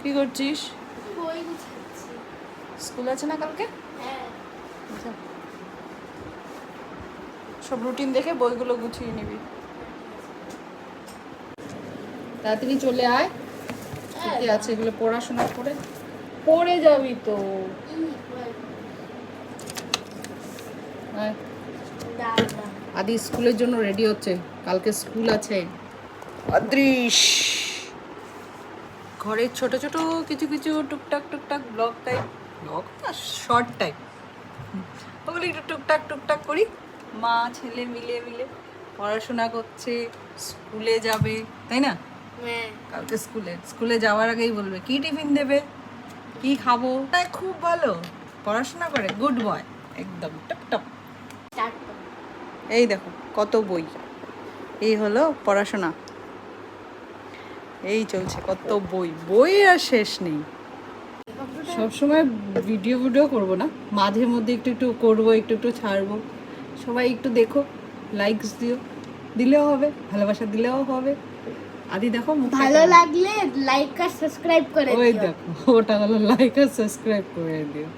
কি করছিস? বই গুছাচ্ছি। স্কুল আছে না কালকে? হ্যাঁ। আচ্ছা। সব রুটিন দেখে বইগুলো গুছিয়ে নিবি। তাড়াতাড়ি চলে আয়। কি আছে এগুলো পড়াশোনা করে পড়ে যাবি তো। আয়। আদি স্কুলের জন্য রেডি হচ্ছে, কালকে স্কুল আছে। অদৃশ ঘরের ছোট ছোট কিছু কিছু টুকটাক টুকটাক ব্লগ না শর্ট টাইপ, ওগুলো একটু টুকটাক টুকটাক করি। মা ছেলে মিলে মিলে পড়াশোনা করছে, স্কুলে যাবে, তাই না? কালকে স্কুলে যাওয়ার আগেই বলবে কি টিফিন দেবে, কি খাবো। তাই খুব ভালো পড়াশোনা করে, গুড বয়, একদম টপ টপ। এই দেখো কত বই, এই হলো পড়াশোনা, এই চলছে কত বই, বই আর শেষ নেই। সবসময় ভিডিও করবো না, মাঝে মধ্যে একটু একটু করবো, একটু একটু ছাড়বো। সবাই একটু দেখো, লাইকস দিলেও হবে, ভালোবাসা দিলেও হবে। আদি দেখো ভালো লাগলে লাইক আর সাবস্ক্রাইব করে দিও। ওই দেখো ওটা হলো লাইক আর সাবস্ক্রাইব করে দিও।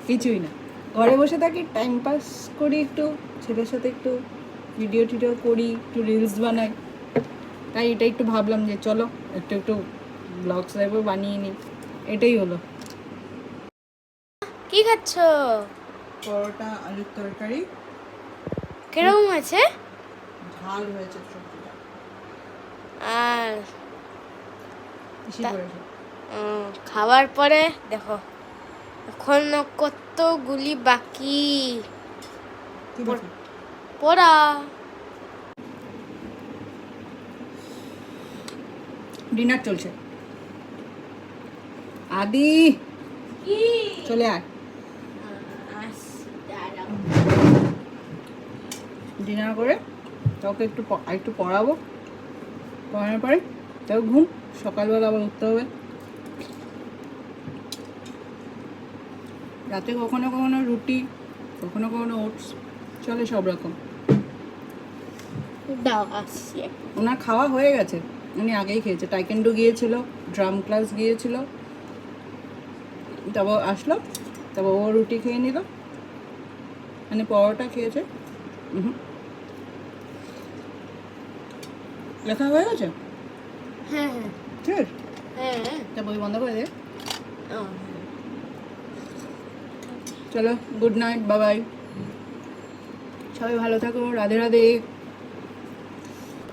কিছুই না, ঘরে বসে থাকি, টাইম পাস করি, একটু ছেলের সাথে একটু ভিডিও টিডিও করি, একটু রিলস বানাই। তাই এটা একটু ভাবলাম যে চলো একটু একটু ব্লগস টাইপও বানিয়ে নিই, এটাই হলো। কি খাচ্ছ? পরোটা আলুর তরকারি। কিরকম আছে? ঝাল হয়েছে সবজিটা। আর বেশি করেছে। খাওয়ার পরে দেখো এখন কতগুলি বাকি কি বাকি? পড়া। ডিনার চলছে। আদি চলে আয়, ডিনার করে তোকে একটু পড়াবো, পড়ানোর পরে তাও ঘুম, সকালবেলা আবার উঠতে হবে। রাতে কখনো কখনো রুটি, কখনো কখনো ওটস, চলে সব রকম। ওনার খাওয়া হয়ে গেছে, উনি আগেই খেয়েছে, টাইকেন্ডো গিয়েছিল, ড্রাম ক্লাস গিয়েছিল, তারপর আসলো, তারপর ও রুটি খেয়ে নিল, মানে পরোটা খেয়েছে। লেখা হয়ে গেছে? হ্যাঁ ঠিক, হ্যাঁ। তা বই বন্ধ করে দে। চলো, গুড নাইট, বাই বাই, সবাই ভালো থাকো, রাধে রাধে।